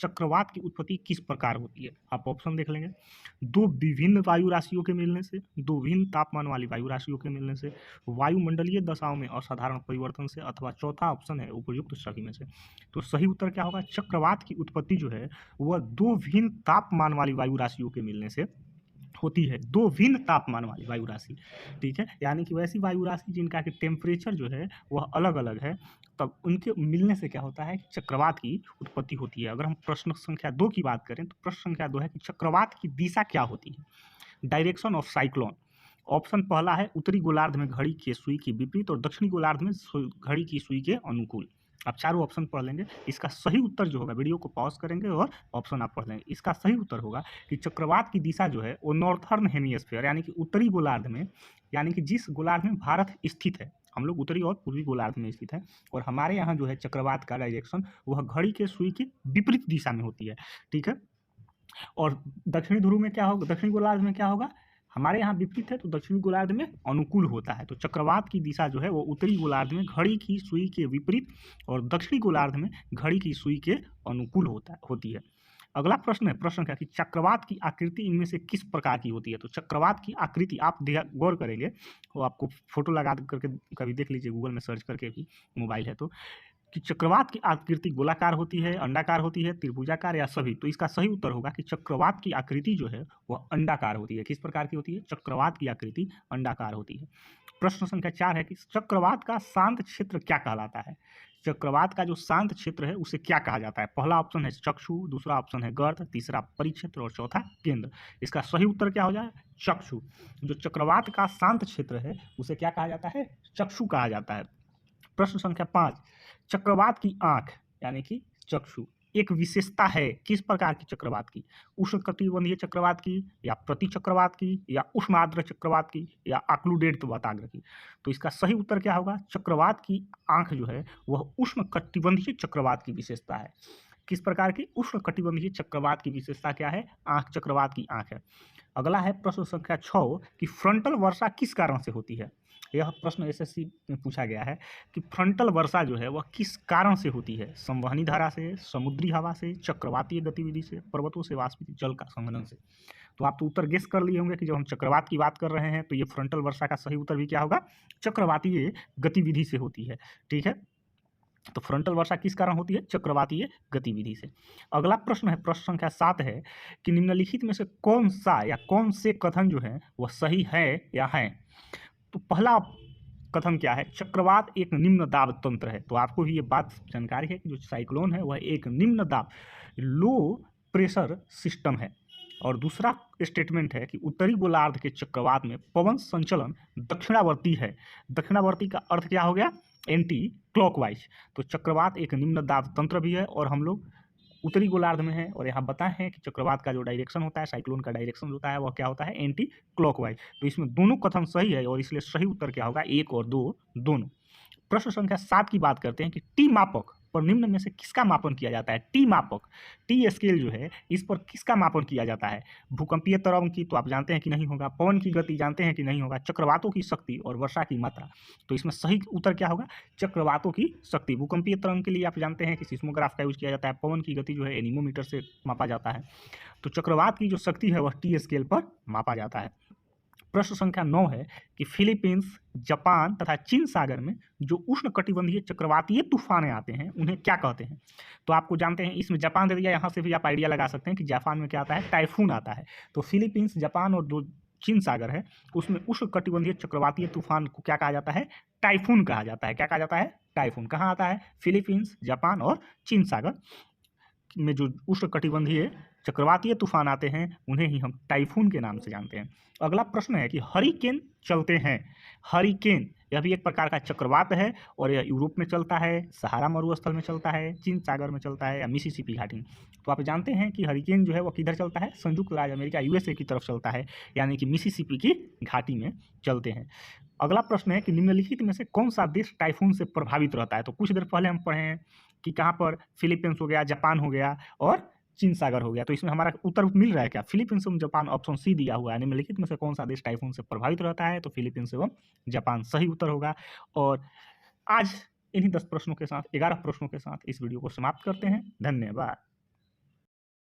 चक्रवात की उत्पत्ति किस प्रकार होती है? आप ऑप्शन देख लेंगे। दो विभिन्न वायु राशियों के मिलने से, दो भिन्न तापमान वाली वायु राशियों के मिलने से, वायुमंडलीय दशाओं में असाधारण परिवर्तन से, अथवा चौथा ऑप्शन है उपयुक्त सभी में से। तो सही उत्तर क्या होगा? चक्रवात की उत्पत्ति जो है वह दो भिन्न तापमान वाली वायु राशियों के मिलने से होती है। दो भिन्न तापमान वाली वायु राशि, ठीक है, यानी कि वैसी वायु राशि जिनका कि टेम्परेचर जो है वह अलग अलग है, तब उनके मिलने से क्या होता है कि चक्रवात की उत्पत्ति होती है। अगर हम प्रश्न संख्या 2 की बात करें तो प्रश्न संख्या 2 है कि चक्रवात की दिशा क्या होती है? Direction of cyclone. ऑप्शन पहला है उत्तरी गोलार्ध में घड़ी के सुई के विपरीत और दक्षिणी गोलार्ध में घड़ी की सुई के अनुकूल। आप चारों ऑप्शन पढ़ लेंगे। इसका सही उत्तर जो होगा, वीडियो को पॉज करेंगे और ऑप्शन आप पढ़ लेंगे, इसका सही उत्तर होगा कि चक्रवात की दिशा जो है वो नॉर्थर्न हेमिस्फीयर यानी कि उत्तरी गोलार्ध में, यानी कि जिस गोलार्ध में भारत स्थित है, हम लोग उत्तरी और पूर्वी गोलार्ध में स्थित है, और हमारे यहाँ जो है चक्रवात का डायरेक्शन वह घड़ी के सुई की विपरीत दिशा में होती है, ठीक है। और दक्षिणी ध्रुव में क्या होगा, दक्षिणी गोलार्ध में क्या होगा, हमारे यहाँ विपरीत है तो दक्षिणी गोलार्ध में अनुकूल होता है। तो चक्रवात की दिशा जो है वो उत्तरी गोलार्ध में घड़ी की सुई के विपरीत और दक्षिणी गोलार्ध में घड़ी की सुई के अनुकूल होती है। अगला प्रश्न है प्रश्न क्या कि चक्रवात की आकृति इनमें से किस प्रकार की होती है? तो चक्रवात की आकृति आप गौर करेंगे, वो आपको फोटो लगा करके कभी देख लीजिए, गूगल में सर्च करके भी, मोबाइल है तो, कि चक्रवात की आकृति गोलाकार होती है, अंडाकार होती है, त्रिभुजाकार या सभी। तो इसका सही उत्तर होगा कि चक्रवात की आकृति जो है वह अंडाकार होती है। किस प्रकार की होती है? चक्रवात की आकृति अंडाकार होती है। प्रश्न संख्या 4 है कि चक्रवात का शांत क्षेत्र क्या कहलाता है? चक्रवात का जो शांत क्षेत्र है उसे क्या कहा जाता है? पहला ऑप्शन है चक्षु, दूसरा ऑप्शन है गर्त, तीसरा परिक्षेत्र और चौथा केंद्र। इसका सही उत्तर क्या हो जाए? चक्षु। जो चक्रवात का शांत क्षेत्र है उसे क्या कहा जाता है? चक्षु कहा जाता है। प्रश्न संख्या 5, चक्रवात की आंख यानी कि चक्षु एक विशेषता है किस प्रकार की चक्रवात की? उष्णकटिबंधीय चक्रवात की, या प्रति चक्रवात की, या उष्मार्द्र चक्रवात की, या आक्लूडेड वाताग्र की? तो इसका सही उत्तर क्या होगा? चक्रवात की आंख जो है वह उष्णकटिबंधीय चक्रवात की विशेषता है। किस प्रकार की? उष्णकटिबंधीय चक्रवात की विशेषता क्या है? आंख, चक्रवात की आंख है। अगला है प्रश्न संख्या 6 कि फ्रंटल वर्षा किस कारण से होती है? यह प्रश्न एसएससी में पूछा गया है कि फ्रंटल वर्षा जो है वह किस कारण से होती है? संवहनी धारा से, समुद्री हवा से, चक्रवातीय गतिविधि से, पर्वतों से वाष्पित जल का संघनन से। तो आप तो उत्तर गेस कर लिए होंगे कि जब हम चक्रवात की बात कर रहे हैं तो ये फ्रंटल वर्षा का सही उत्तर भी क्या होगा? चक्रवातीय गतिविधि से होती है, ठीक है। तो फ्रंटल वर्षा किस कारण होती है? चक्रवातीय गतिविधि से। अगला प्रश्न है प्रश्न संख्या 7 है कि निम्नलिखित में से कौन सा या कौन से कथन जो है वह सही है या है? तो पहला कथन क्या है? चक्रवात एक निम्न दाब तंत्र है। तो आपको भी ये बात जानकारी है कि जो साइक्लोन है वह एक निम्न दाब, लो प्रेशर सिस्टम है। और दूसरा स्टेटमेंट है कि उत्तरी गोलार्ध के चक्रवात में पवन संचलन दक्षिणावर्ती है। दक्षिणावर्ती का अर्थ क्या हो गया? Anti clockwise. तो चक्रवात एक निम्न दाब तंत्र भी है और हम लोग उत्तरी गोलार्ध में है, और यहाँ बताए हैं कि चक्रवात का जो डायरेक्शन होता है, साइक्लोन का डायरेक्शन होता है, वह क्या होता है? Anti clockwise. तो इसमें दोनों कथन सही है और इसलिए सही उत्तर क्या होगा? 1 और 2 दोनों। प्रश्न संख्या 7 की बात करते हैं कि टी मापक पर निम्न में से किसका मापन किया जाता है? टी मापक, टी स्केल जो है इस पर किसका मापन किया जाता है? भूकंपीय तरंग की तो आप जानते हैं कि नहीं होगा, पवन की गति जानते हैं कि नहीं होगा, चक्रवातों की शक्ति और वर्षा की मात्रा। तो इसमें सही उत्तर क्या होगा? चक्रवातों की शक्ति। भूकंपीय तरंग के लिए आप जानते हैं कि सिस्मोग्राफ का यूज किया जाता है, पवन की गति जो है एनीमोमीटर से मापा जाता है। तो चक्रवात की जो शक्ति है वह टी स्केल पर मापा जाता है। प्रश्न संख्या 9 है कि फिलीपींस, जापान तथा चीन सागर में जो उष्णकटिबंधीय चक्रवातीय तूफान आते हैं उन्हें क्या कहते हैं? तो आपको जानते हैं, इसमें जापान दे दिया, यहाँ से भी आप आइडिया लगा सकते हैं कि जापान में क्या आता है? टाइफून आता है। तो फिलीपींस, जापान और जो चीन सागर है उसमें उष्णकटिबंधीय चक्रवातीय तूफान को क्या कहा जाता है? टाइफून कहा जाता है। क्या कहा जाता है? टाइफून। कहाँ आता है? फिलीपींस, जापान और चीन सागर में जो उष्णकटिबंधीय चक्रवातीय तूफान आते हैं उन्हें ही हम टाइफून के नाम से जानते हैं। अगला प्रश्न है कि हरिकेन चलते हैं। हरिकेन यह भी एक प्रकार का चक्रवात है और यह यूरोप में चलता है, सहारा मरुस्थल में चलता है, चीन सागर में चलता है या मिसिसिपी घाटी में। तो आप जानते हैं कि हरिकेन जो है वह किधर चलता है? संयुक्त राज्य अमेरिका, यूएसए की तरफ चलता है, यानी कि मिसिसिपी की घाटी में चलते हैं। अगला प्रश्न है कि निम्नलिखित में से कौन सा देश टाइफून से प्रभावित रहता है? तो कुछ देर पहले हम पढ़े हैं कि कहाँ पर? फिलीपींस हो गया, जापान हो गया और चीन सागर हो गया। तो इसमें हमारा उत्तर मिल रहा है क्या? फिलीपींस एवं जापान, ऑप्शन सी दिया हुआ है। निम्नलिखित में से कौन सा देश टाइफून से प्रभावित रहता है? तो फिलीपींस एवं जापान सही उत्तर होगा। और आज इन्हीं 10 प्रश्नों के साथ, 11 प्रश्नों के साथ इस वीडियो को समाप्त करते हैं। धन्यवाद।